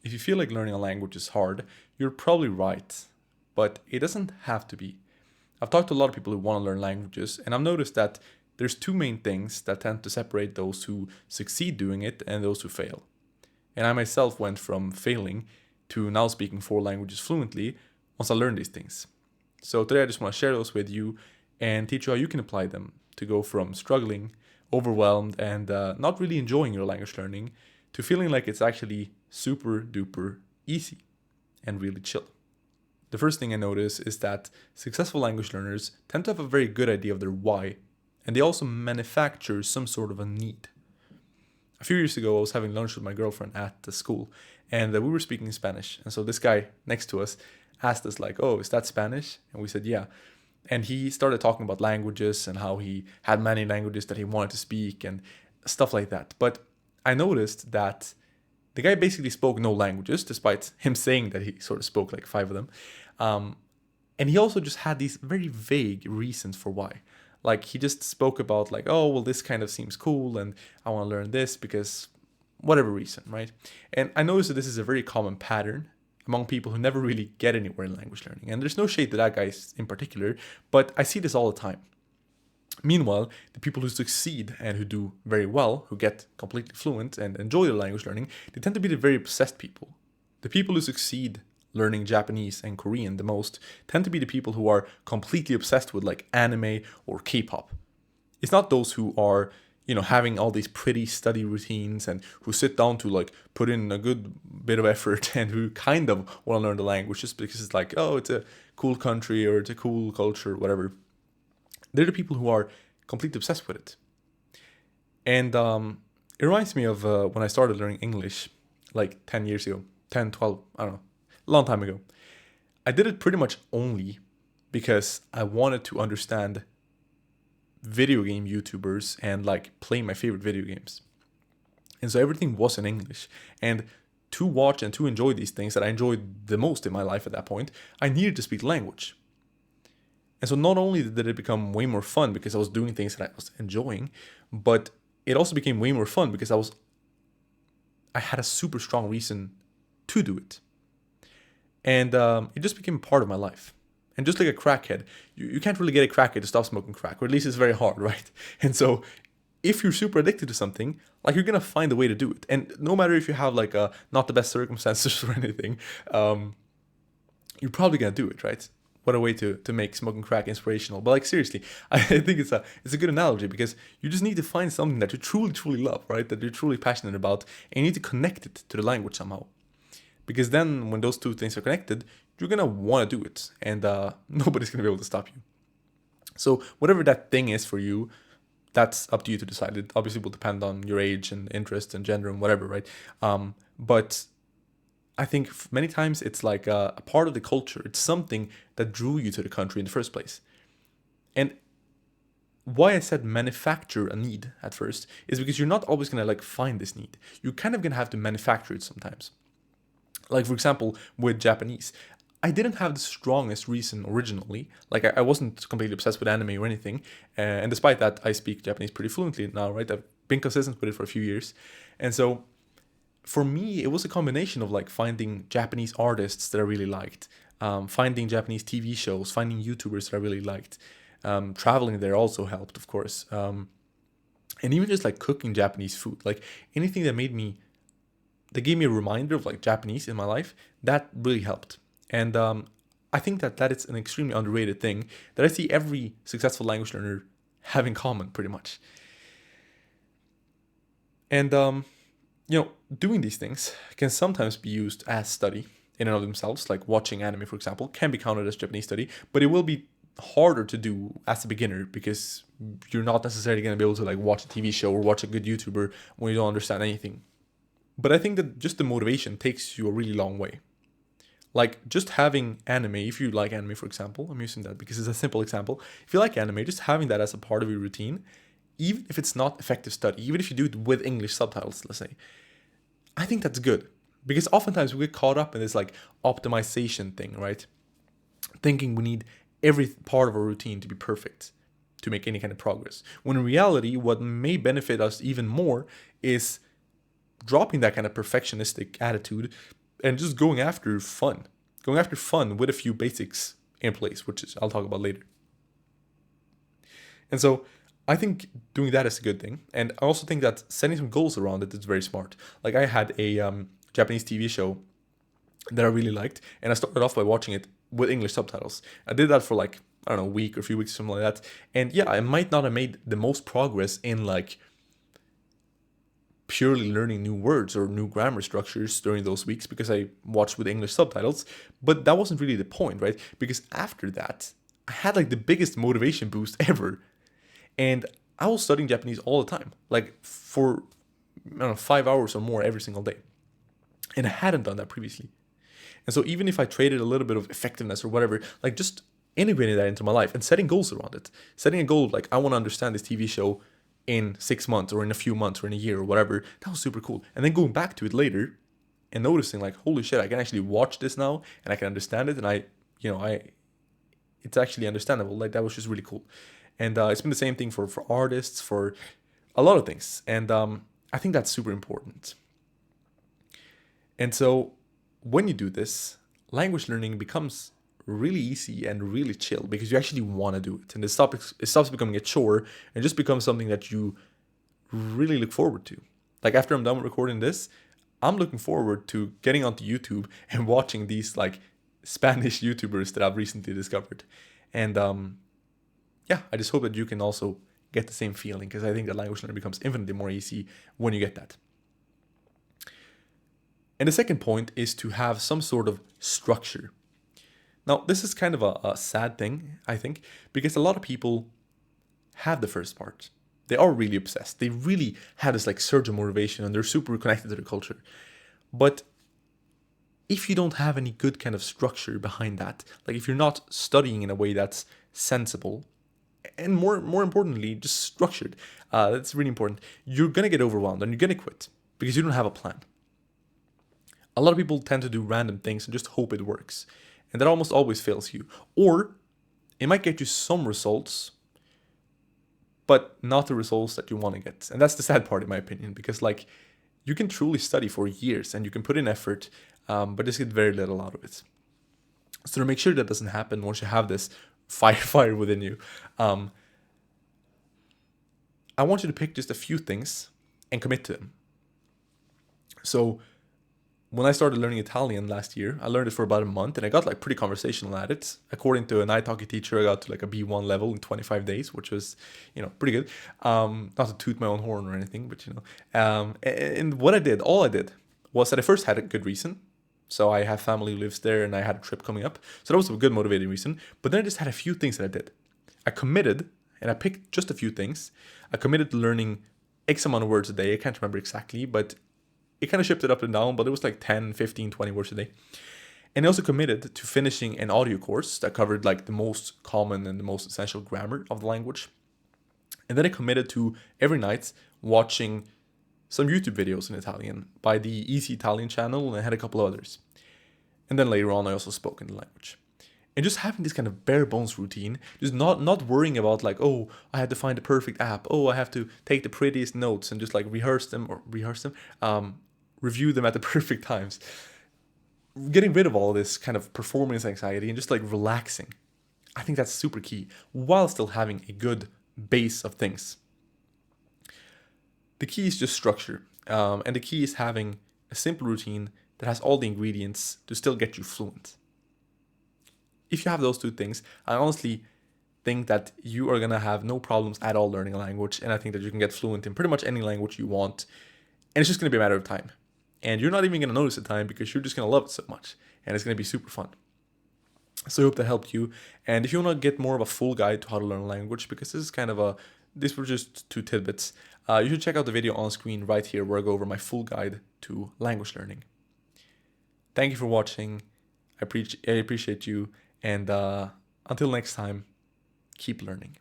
If you feel like learning a language is hard, you're probably right, but it doesn't have to be. I've talked to a lot of people who want to learn languages, and I've noticed that there's two main things that tend to separate those who succeed doing it and those who fail. And I myself went from failing to now speaking four languages fluently once I learned these things. So today I just want to share those with you and teach you how you can apply them to go from struggling, overwhelmed, and not really enjoying your language learning to feeling like it's actually super duper easy and really chill. The first thing I notice is that successful language learners tend to have a very good idea of their why, and they also manufacture some sort of a need. A few years ago, I was having lunch with my girlfriend at the school, and we were speaking Spanish. And so this guy next to us asked us like, "Oh, is that Spanish?" And we said, "Yeah." And he started talking about languages and how he had many languages that he wanted to speak and stuff like that. But I noticed that the guy basically spoke no languages, despite him saying that he sort of spoke like five of them. And he also just had these very vague reasons for why. Like he just spoke about like, oh, well, this kind of seems cool and I want to learn this because whatever reason, right? And I noticed that this is a very common pattern among people who never really get anywhere in language learning. And there's no shade to that guy in particular, but I see this all the time. Meanwhile, the people who succeed and who do very well, who get completely fluent and enjoy their language learning, they tend to be the very obsessed people. The people who succeed learning Japanese and Korean the most tend to be the people who are completely obsessed with like anime or K-pop. It's not those who are, having all these pretty study routines and who sit down to like put in a good bit of effort and who kind of want to learn the language just because it's like, oh, it's a cool country or it's a cool culture, whatever. They're the people who are completely obsessed with it. And it reminds me of when I started learning English like 10 years ago, 10, 12, I don't know, a long time ago. I did it pretty much only because I wanted to understand video game YouTubers and like play my favorite video games. And so everything was in English. And to watch and to enjoy these things that I enjoyed the most in my life at that point, I needed to speak the language. And so not only did it become way more fun because I was doing things that I was enjoying, but it also became way more fun because I had a super strong reason to do it. And it just became part of my life. And just like a crackhead, you can't really get a crackhead to stop smoking crack, or at least it's very hard, right? And so if you're super addicted to something, like you're gonna find a way to do it. And no matter if you have like not the best circumstances or anything, you're probably gonna do it, right? What a way to make smoking crack inspirational. But like seriously, I think it's a good analogy because you just need to find something that you truly, truly love, right? That you're truly passionate about, and you need to connect it to the language somehow. Because then when those two things are connected, you're gonna want to do it, and nobody's gonna be able to stop you. So whatever that thing is for you, that's up to you to decide. It obviously will depend on your age and interest and gender and whatever, right? But I think many times it's like a part of the culture. It's something that drew you to the country in the first place. And why I said manufacture a need at first is because you're not always gonna like find this need. You're kind of gonna have to manufacture it sometimes. Like for example, with Japanese, I didn't have the strongest reason originally. Like I wasn't completely obsessed with anime or anything. And despite that, I speak Japanese pretty fluently now, right? I've been consistent with it for a few years. And so for me, it was a combination of like finding Japanese artists that I really liked, finding Japanese TV shows, finding YouTubers that I really liked. Traveling there also helped, of course. And even just like cooking Japanese food, like anything that gave me a reminder of like Japanese in my life, that really helped. And I think that is an extremely underrated thing that I see every successful language learner have in common pretty much. And doing these things can sometimes be used as study in and of themselves, like watching anime, for example, can be counted as Japanese study, but it will be harder to do as a beginner because you're not necessarily going to be able to like watch a TV show or watch a good YouTuber when you don't understand anything. But I think that just the motivation takes you a really long way. Like just having anime, if you like anime, for example, I'm using that because it's a simple example. If you like anime, just having that as a part of your routine, even if it's not effective study, even if you do it with English subtitles, let's say, I think that's good. Because oftentimes we get caught up in this like optimization thing, right? Thinking we need every part of our routine to be perfect to make any kind of progress. When in reality, what may benefit us even more is dropping that kind of perfectionistic attitude and just going after fun. Going after fun with a few basics in place, which is I'll talk about later. And so I think doing that is a good thing. And I also think that setting some goals around it is very smart. Like I had a Japanese TV show that I really liked, and I started off by watching it with English subtitles. I did that for like, I don't know, a week or a few weeks, something like that. And yeah, I might not have made the most progress in like purely learning new words or new grammar structures during those weeks because I watched with English subtitles, but that wasn't really the point, right? Because after that, I had like the biggest motivation boost ever. And I was studying Japanese all the time, like for, I don't know, 5 hours or more every single day. And I hadn't done that previously. And so even if I traded a little bit of effectiveness or whatever, like just integrating that into my life and setting goals around it. Setting a goal like I want to understand this TV show in 6 months or in a few months or in a year or whatever, that was super cool. And then going back to it later and noticing like, holy shit, I can actually watch this now and I can understand it, and it's actually understandable. Like that was just really cool. And it's been the same thing for artists, for a lot of things. And I think that's super important. And so when you do this, language learning becomes really easy and really chill because you actually want to do it. And it stops becoming a chore and just becomes something that you really look forward to. Like after I'm done with recording this, I'm looking forward to getting onto YouTube and watching these like Spanish YouTubers that I've recently discovered. And yeah, I just hope that you can also get the same feeling, because I think that language learning becomes infinitely more easy when you get that. And the second point is to have some sort of structure. Now, this is kind of a sad thing, I think, because a lot of people have the first part. They are really obsessed. They really have this like surge of motivation and they're super connected to the culture. But if you don't have any good kind of structure behind that, like if you're not studying in a way that's sensible, and more importantly, just structured, that's really important, you're going to get overwhelmed and you're going to quit because you don't have a plan. A lot of people tend to do random things and just hope it works. And that almost always fails you. Or it might get you some results, but not the results that you want to get. And that's the sad part, in my opinion, because like you can truly study for years and you can put in effort, but just get very little out of it. So to make sure that doesn't happen once you have this fire within you, I want you to pick just a few things and commit to them. So when I started learning Italian last year, I learned it for about a month and I got like pretty conversational at it. According to an italki teacher, I got to like a B1 level in 25 days, which was, pretty good. Not to toot my own horn or anything, but and what all I did was that I first had a good reason. So I have family who lives there and I had a trip coming up. So that was a good motivating reason. But then I just had a few things that I did. I committed and I picked just a few things. I committed to learning X amount of words a day. I can't remember exactly, but it kind of shifted up and down, but it was like 10, 15, 20 words a day. And I also committed to finishing an audio course that covered like the most common and the most essential grammar of the language. And then I committed to every night watching some YouTube videos in Italian by the Easy Italian channel, and I had a couple others. And then later on, I also spoke in the language. And just having this kind of bare bones routine, just not worrying about like, oh, I had to find the perfect app. Oh, I have to take the prettiest notes and just like review them at the perfect times. Getting rid of all this kind of performance anxiety and just like relaxing. I think that's super key while still having a good base of things. The key is just structure. And the key is having a simple routine that has all the ingredients to still get you fluent. If you have those two things, I honestly think that you are going to have no problems at all learning a language. And I think that you can get fluent in pretty much any language you want. And it's just going to be a matter of time. And you're not even going to notice the time because you're just going to love it so much. And it's going to be super fun. So I hope that helped you. And if you want to get more of a full guide to how to learn a language, because these were just 2 tidbits, you should check out the video on screen right here where I go over my full guide to language learning. Thank you for watching. I appreciate you. And until next time, keep learning.